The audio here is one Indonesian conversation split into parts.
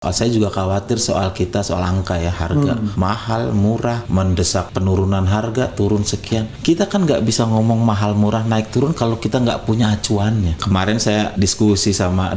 Saya juga khawatir soal angka ya, harga mahal, murah, mendesak penurunan harga, turun sekian. Kita kan nggak bisa ngomong mahal, murah, naik turun kalau kita nggak punya acuannya. Kemarin saya diskusi sama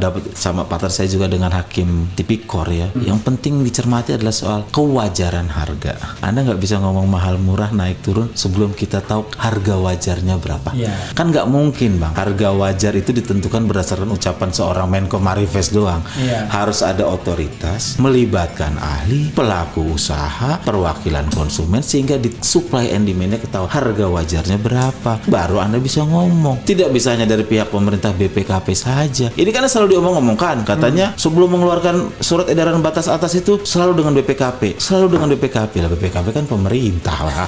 partner saya juga dengan hakim tipikor ya. Yang penting dicermati adalah soal kewajaran harga. Anda nggak bisa ngomong mahal, murah, naik turun sebelum kita tahu harga wajarnya berapa. Kan nggak mungkin bang, harga wajar itu ditentukan berdasarkan ucapan seorang Menko Marifest doang. Harus ada otoritas, melibatkan ahli, pelaku usaha, perwakilan konsumen, sehingga di supply and demand-nya ketahuan harga wajarnya berapa, baru Anda bisa ngomong. Tidak bisa hanya dari pihak pemerintah BPKP saja. Ini kan selalu diomong-omongkan, katanya sebelum mengeluarkan surat edaran batas atas itu selalu dengan BPKP, lah BPKP kan pemerintah lah.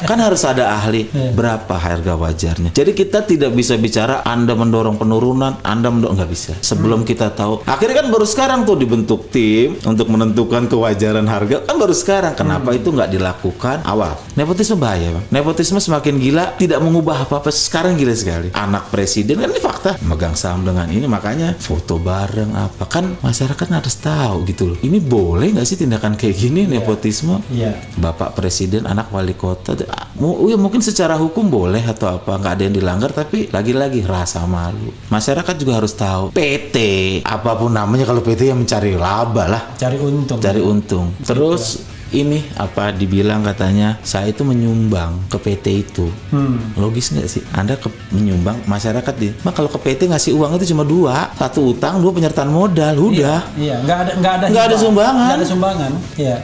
Kan harus ada ahli, berapa harga wajarnya. Jadi kita tidak bisa bicara Anda mendorong penurunan, nggak bisa. Sebelum kita tahu, akhirnya kan baru sekarang tuh dibentuk tim untuk menentukan kewajaran harga, kan baru sekarang. Kenapa itu nggak dilakukan awal? Nepotisme bahaya bang. Nepotisme semakin gila, tidak mengubah apa-apa. Sekarang gila sekali. Anak presiden kan ini fakta, megang saham dengan ini, makanya foto bareng apa. Kan masyarakat harus tahu gitu loh. Ini boleh nggak sih tindakan kayak gini, nepotisme? Bapak presiden, anak wali kota, mungkin secara hukum boleh atau apa, nggak ada yang dilanggar, tapi lagi-lagi rasa malu. Masyarakat juga harus tahu, PT apapun namanya, kalau PT yang mencari laba lah, cari untung. Terus ini apa dibilang katanya saya itu menyumbang ke PT itu. Logis nggak sih? Anda menyumbang masyarakat kalau ke PT ngasih uang itu cuma dua, satu utang, dua penyertaan modal, udah. Nggak ada sumbangan.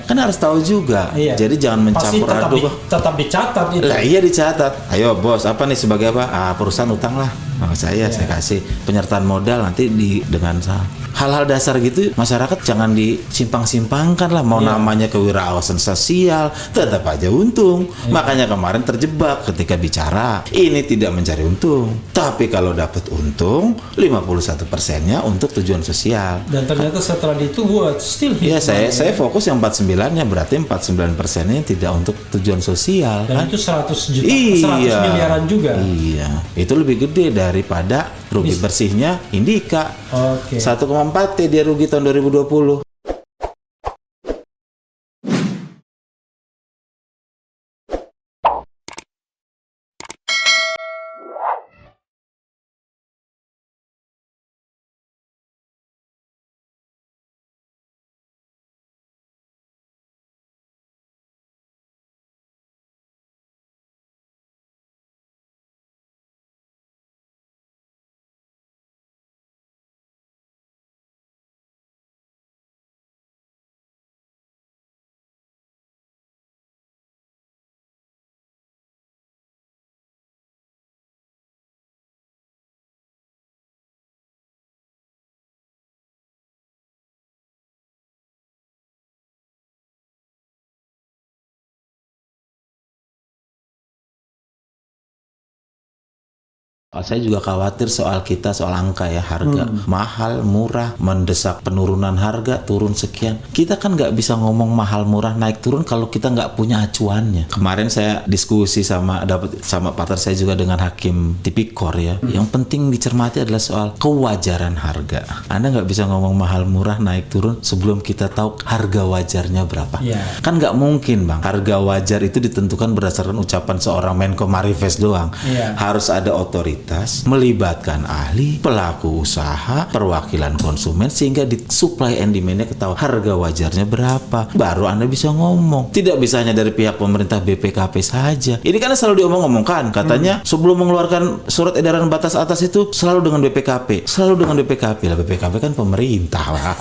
Kan harus tahu juga. Jadi jangan mencampur aduk. Tetap dicatat itu. Lah iya dicatat. Ayo bos, apa nih sebagai apa? Perusahaan utang lah. Saya kasih penyertaan modal nanti dengan saham. Hal-hal dasar gitu masyarakat jangan disimpang-simpangkan lah. Mau namanya kewirausahaan sosial, tetap aja untung. Makanya kemarin terjebak ketika bicara ini tidak mencari untung, tapi kalau dapat untung 51%-nya untuk tujuan sosial. Dan ternyata setelah itu buat still saya fokus yang 49-nya, berarti 49%-nya tidak untuk tujuan sosial. Dan kan? itu 100 juta, 100 miliaran juga. Iya, itu lebih gede daripada rugi bersihnya Indika. 1,4 dia rugi tahun 2020. Saya juga khawatir soal angka ya, harga mahal, murah, mendesak penurunan harga, turun sekian. Kita kan nggak bisa ngomong mahal, murah, naik turun kalau kita nggak punya acuannya. Kemarin saya diskusi sama partner saya juga dengan hakim tipikor ya. Yang penting dicermati adalah soal kewajaran harga. Anda nggak bisa ngomong mahal, murah, naik turun sebelum kita tahu harga wajarnya berapa. Kan nggak mungkin bang, harga wajar itu ditentukan berdasarkan ucapan seorang Menko Marifest doang. Harus ada otoritas, melibatkan ahli, pelaku usaha, perwakilan konsumen, sehingga di supply and demand-nya ketahuan harga wajarnya berapa, baru Anda bisa ngomong. Tidak bisa hanya dari pihak pemerintah BPKP saja. Ini kan selalu diomong-omongkan, katanya sebelum mengeluarkan surat edaran batas atas itu selalu dengan BPKP, lah BPKP kan pemerintah lah.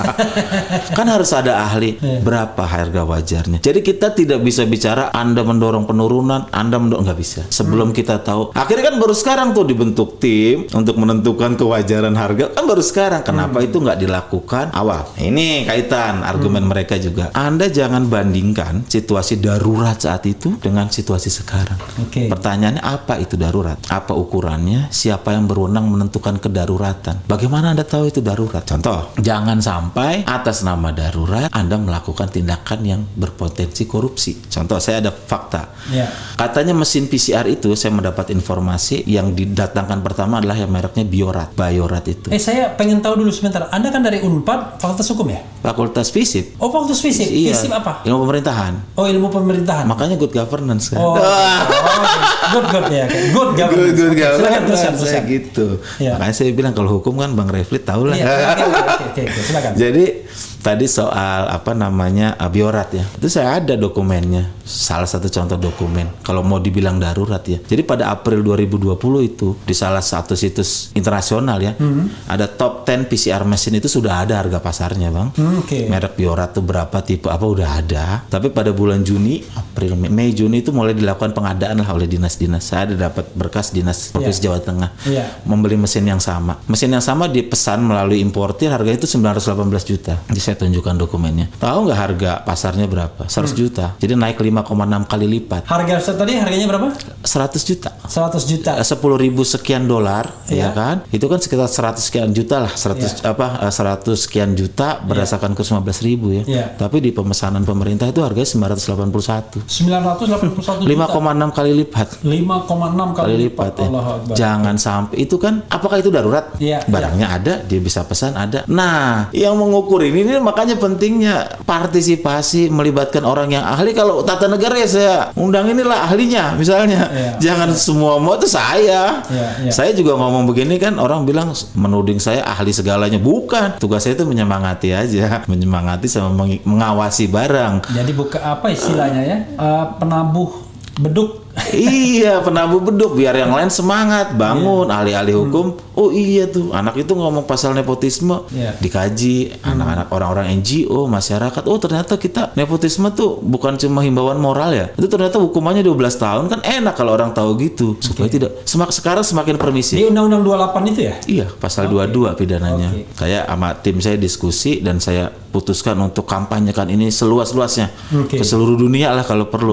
Kan harus ada ahli, berapa harga wajarnya. Jadi kita tidak bisa bicara Anda mendorong penurunan, nggak bisa. Sebelum kita tahu, akhirnya kan baru sekarang tuh dibentuk tim untuk menentukan kewajaran harga, kan baru sekarang. Kenapa itu nggak dilakukan awal? Ini kaitan argumen mereka juga. Anda jangan bandingkan situasi darurat saat itu dengan situasi sekarang. Pertanyaannya, apa itu darurat? Apa ukurannya? Siapa yang berwenang menentukan kedaruratan? Bagaimana Anda tahu itu darurat? Contoh, jangan sampai atas nama darurat Anda melakukan tindakan yang berpotensi korupsi. Contoh, saya ada fakta. Katanya mesin PCR itu, saya mendapat informasi yang datangkan pertama adalah yang mereknya Biorat itu. Saya pengen tahu dulu sebentar. Anda kan dari Unpad, Fakultas Hukum ya? Fakultas FISIP. Oh, Fakultas FISIP. Iya. FISIP apa? Ilmu pemerintahan. Oh, ilmu pemerintahan. Makanya good governance kan. Oh, good ya. Good governance. Good Oke, silakan governance teruskan. saya gitu. Iya. Makanya saya bilang kalau hukum kan Bang Refli tahu lah. Iya, oke, silakan. Jadi tadi soal Biorat ya, itu saya ada dokumennya, salah satu contoh dokumen kalau mau dibilang darurat ya. Jadi pada April 2020 itu di salah satu situs internasional ya, ada top 10 PCR mesin itu sudah ada harga pasarnya Bang. Merek Biorat tuh berapa, tipe apa udah ada. Tapi pada bulan Juni, April, Mei, Juni itu mulai dilakukan pengadaan lah oleh dinas-dinas. Saya ada dapat berkas dinas Provinsi Jawa Tengah membeli mesin yang sama. Mesin yang sama dipesan melalui importir, harganya itu 918 juta. Jadi saya tunjukkan dokumennya. Tahu nggak harga pasarnya berapa? 100 juta. Jadi naik 5,6 kali lipat. Harga tadi harganya berapa? 100 juta. 100 juta. 10.000 sekian dolar, ya kan? Itu kan sekitar 100 sekian juta lah. 100 sekian juta berdasarkan kurs 15.000 ya. Tapi di pemesanan pemerintah itu harganya 981. 981 juta. 5,6 kali lipat. 5,6 kali lipat. Ya. Jangan sampai itu kan, apakah itu darurat? Barangnya ada, dia bisa pesan ada. Nah, yang mengukur ini makanya pentingnya partisipasi, melibatkan orang yang ahli. Kalau tata negara ya saya undang inilah ahlinya misalnya. Jangan semua mau itu saya. Saya juga ngomong begini kan orang bilang menuding saya ahli segalanya. Bukan. Tugas saya itu menyemangati aja, menyemangati sama mengawasi barang. Jadi bukan apa istilahnya ya? Penabuh beduk. Iya, penabuh beduk biar yang lain semangat bangun. Ahli-ahli hukum, oh iya tuh anak itu ngomong pasal nepotisme, dikaji anak-anak orang-orang NGO, masyarakat. Oh ternyata kita nepotisme tuh bukan cuma himbauan moral ya, itu ternyata hukumannya 12 tahun kan. Enak kalau orang tahu gitu supaya tidak sekarang semakin permisif. Di Undang-Undang 28 itu ya? Iya, pasal 22 pidananya. Saya sama tim saya diskusi dan saya putuskan untuk kampanyekan ini seluas-luasnya ke seluruh dunia lah kalau perlu.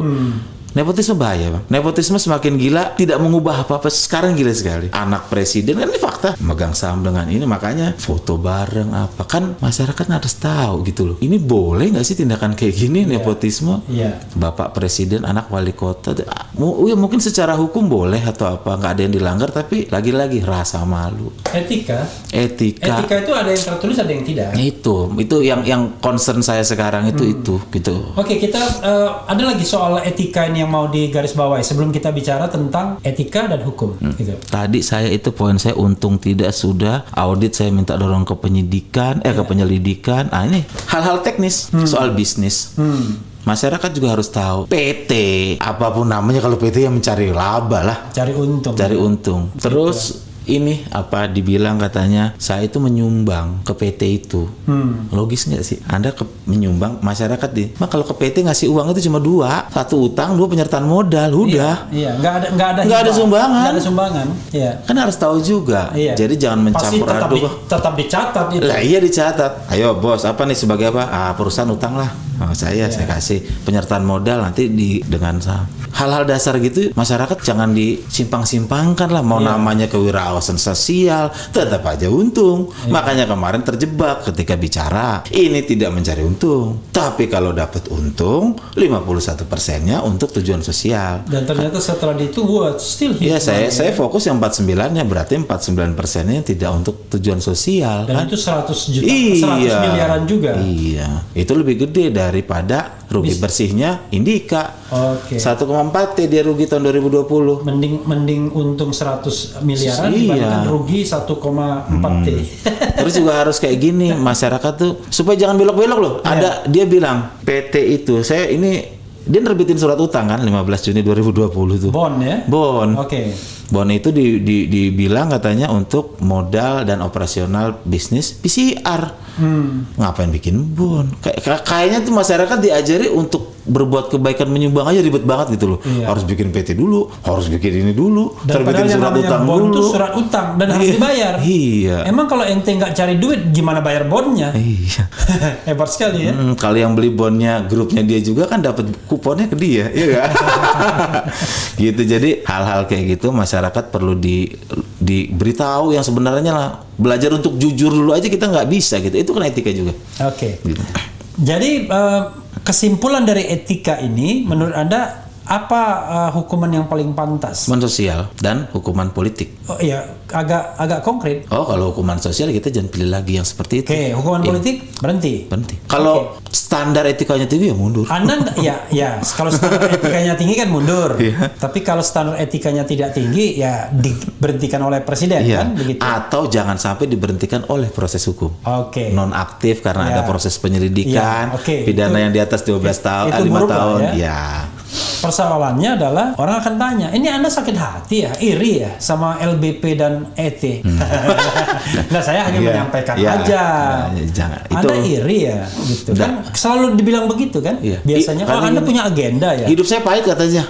Nepotisme bahaya Bang. Nepotisme semakin gila, tidak mengubah apa-apa. Sekarang gila sekali. Anak presiden kan ini fakta, megang saham dengan ini, makanya foto bareng apa. Kan masyarakat harus tahu gitu loh. Ini boleh nggak sih tindakan kayak gini nepotisme? Bapak presiden, anak wali kota. Mungkin secara hukum boleh atau apa, nggak ada yang dilanggar, tapi lagi-lagi rasa malu. Etika itu ada yang tertulis, ada yang tidak. Itu yang concern saya sekarang itu gitu. Oke, kita ada lagi soal etika ini yang mau digarisbawahi sebelum kita bicara tentang etika dan hukum. Gitu. Tadi saya itu poin saya untung tidak sudah audit, saya minta dorong ke penyidikan, ke penyelidikan. Ini hal-hal teknis soal bisnis. Masyarakat juga harus tahu PT apapun namanya, kalau PT yang mencari laba lah, cari untung. Terus ini dibilang katanya saya itu menyumbang ke PT itu. Logis nggak sih? Anda menyumbang masyarakat kalau ke PT ngasih uang itu cuma 2, 1 utang, 2 penyertaan modal, udah. Iya, nggak ada sumbangan. Nggak ada sumbangan. Iya. Kan harus tahu juga. Jadi jangan mencampur aduk. Tetap dicatat itu. Lah iya dicatat. Ayo bos, apa nih sebagai apa? Perusahaan utang lah. Saya kasih penyertaan modal nanti dengan saham. Hal-hal dasar gitu masyarakat jangan disimpang-simpangkan lah. Mau namanya kewirausahaan sosial, tetap aja untung. Makanya kemarin terjebak ketika bicara ini tidak mencari untung, tapi kalau dapat untung 51%-nya untuk tujuan sosial. Dan ternyata setelah dihitung still ya saya fokus yang 49-nya, berarti 49%-nya tidak untuk tujuan sosial. Dan kan? itu 100 juta, 100 miliaran juga. Iya, itu lebih gede daripada rugi bersihnya Indika. 1,4 T dia rugi tahun 2020. Mending untung 100 miliaran dibandingkan rugi 1,4 T. Terus juga harus kayak gini, masyarakat tuh supaya jangan belok-belok loh. Ada dia bilang PT itu dia nerbitin surat utang kan 15 Juni 2020 tuh. Bond ya? Bond. Bond itu dibilang katanya untuk modal dan operasional bisnis PCR. Ngapain bikin bond? Kayaknya tuh masyarakat diajari untuk berbuat kebaikan, menyumbang aja ribet banget gitu loh. Harus bikin PT dulu, harus bikin ini dulu, terbitin surat utang dulu. Itu surat utang dan harus dibayar. Iya. Emang kalau ente nggak cari duit, gimana bayar bondnya? Iya. Hebat sekali ya. Kalau yang beli bondnya grupnya dia juga kan dapat kuponnya ke dia, iya gak? Gitu. Jadi hal-hal kayak gitu masyarakat perlu diberitahu yang sebenarnya lah. Belajar untuk jujur dulu aja kita nggak bisa gitu. Itu kan etika juga. Gitu. Jadi kesimpulan dari etika ini menurut Anda Apa hukuman yang paling pantas? Hukuman sosial dan hukuman politik. Oh iya, agak konkret. Oh, kalau hukuman sosial kita jangan pilih lagi yang seperti itu. Oke, hukuman politik berhenti. Kalau standar etikanya tinggi ya mundur. Anda ya kalau standar etikanya tinggi kan mundur. Iya. Tapi kalau standar etikanya tidak tinggi ya diberhentikan oleh presiden Iya. kan begitu. Atau jangan sampai diberhentikan oleh proses hukum. Oke. Nonaktif karena Ya. ada proses penyelidikan, Ya, oke. pidana Itu- yang di atas 12 tahun, itu 5 buruk lah tahun. ya. Ya. Persoalannya adalah orang akan tanya, ini Anda sakit hati ya, iri ya sama LBP dan ET. Nah, saya hanya Iya. menyampaikan Iya. aja. Nah, jangan. Anda Itu- iri ya, gitu Nggak. kan? Selalu dibilang begitu kan? Iya. Biasanya kalau Karena Anda ini- punya agenda ya. Hidup saya pahit katanya.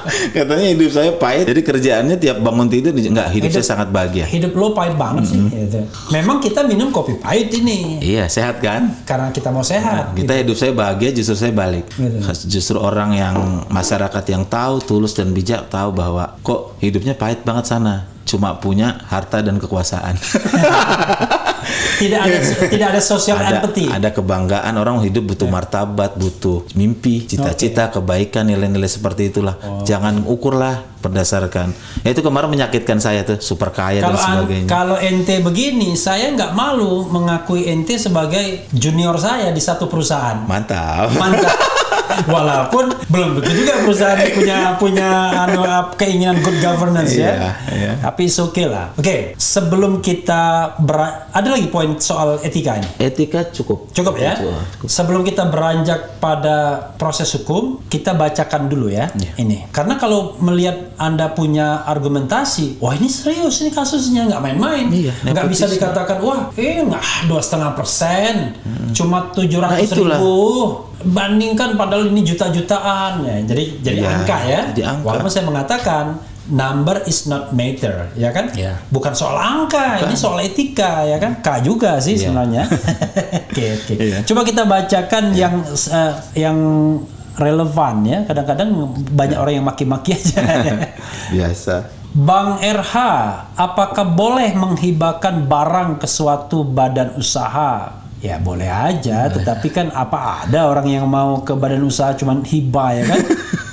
Katanya hidup saya pahit. Jadi kerjaannya tiap bangun tidur enggak, hidup saya sangat bahagia. Hidup lo pahit banget sih. Gitu. Memang kita minum kopi pahit ini Iya, sehat kan? karena kita mau sehat. Kita hidup saya bahagia, justru saya balik. Gitu. Justru orang yang masyarakat yang tahu, tulus dan bijak tahu bahwa kok hidupnya pahit banget sana. Cuma punya harta dan kekuasaan. Tidak ada social empathy. Ada kebanggaan, orang hidup butuh martabat, butuh mimpi, cita-cita, kebaikan, nilai-nilai seperti itulah. Jangan ukurlah berdasarkan. Ya itu kemarin menyakitkan saya tuh, super kaya dan sebagainya. Kalau ente begini, saya nggak malu mengakui ente sebagai junior saya di satu perusahaan. Mantap. Mantap. Walaupun belum begitu juga perusahaan punya keinginan good governance ya. Iya. Tapi oke lah. Oke, sebelum kita ada lagi poin soal etika ini. Etika cukup. Cukup ya. Cukup. Sebelum kita beranjak pada proses hukum, kita bacakan dulu ya ini. Karena kalau melihat Anda punya argumentasi, wah ini serius ini kasusnya nggak main-main. Iya, Nggak bisa nepotisme. dikatakan wah nggak 2,5%, cuma 700.000. itulah. Bandingkan padahal ini juta-jutaan ya. Jadi Iya, angka ya. jadi angka. Walaupun saya mengatakan number is not matter, ya kan? Iya. Bukan soal angka, ini soal etika, ya kan? K juga sih Iya. sebenarnya. Oke. Iya. Coba kita bacakan yang relevan ya. Kadang-kadang banyak orang yang maki-maki aja. Biasa. Bang RH, apakah boleh menghibahkan barang ke suatu badan usaha? Ya boleh aja, tetapi kan apa ada orang yang mau ke badan usaha cuman hibah ya kan?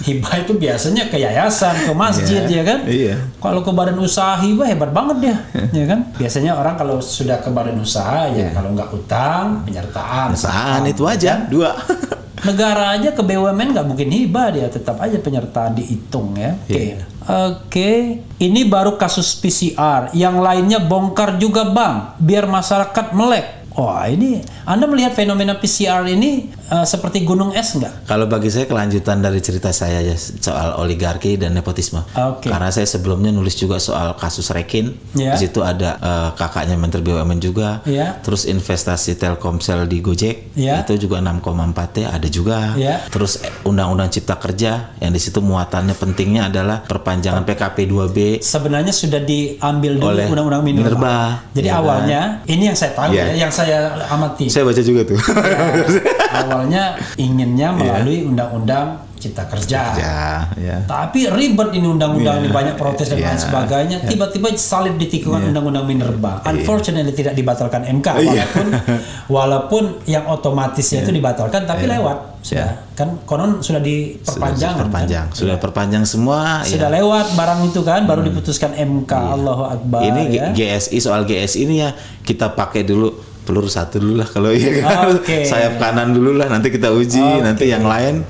Hibah itu biasanya ke yayasan, ke masjid ya kan? Iya. Kalau ke badan usaha hibah hebat banget dia, ya kan? Biasanya orang kalau sudah ke badan usaha ya kalau nggak utang, penyertaan. Saan itu aja, 2. Negara aja ke BUMN nggak mungkin hibah, dia tetap aja penyertaan dihitung ya. Oke. Iya. Oke, ini baru kasus PCR. Yang lainnya bongkar juga bang, biar masyarakat melek. Wah ini, Anda melihat fenomena PCR ini seperti gunung es nggak? Kalau bagi saya kelanjutan dari cerita saya ya soal oligarki dan nepotisme. Oke. Karena saya sebelumnya nulis juga soal kasus Rekin. Ya. Di situ ada kakaknya Menteri BUMN juga. Ya. Terus investasi Telkomsel di Gojek Ya. itu juga 6,4 T ada juga. Ya. Terus Undang-Undang Cipta Kerja yang di situ muatannya pentingnya adalah perpanjangan PKP 2B. Sebenarnya sudah diambil dulu Oleh undang-undang Minerba. Minerba. Jadi Ya kan? awalnya, ini yang saya tahu Ya. ya, yang saya amati. Saya baca juga tuh. Awalnya inginnya melalui undang-undang Cipta Kerja. ya. Tapi ribet ini undang-undang Iya. ini banyak protes dan lain Iya. sebagainya. Tiba-tiba salib di tikungan undang-undang Minerba. Unfortunately tidak dibatalkan MK Iya. walaupun yang otomatisnya itu dibatalkan tapi lewat sudah. Kan konon sudah diperpanjang. Perpanjang. Kan? Sudah perpanjang semua. Sudah ya. lewat barang itu kan baru diputuskan MK. Allahu Akbar Ini ya. GSI, soal GSI ini ya kita pakai dulu peluru satu dulu lah kalau iya kan. Oke. Sayap kanan dulu lah, nanti kita uji, Oke. nanti yang lain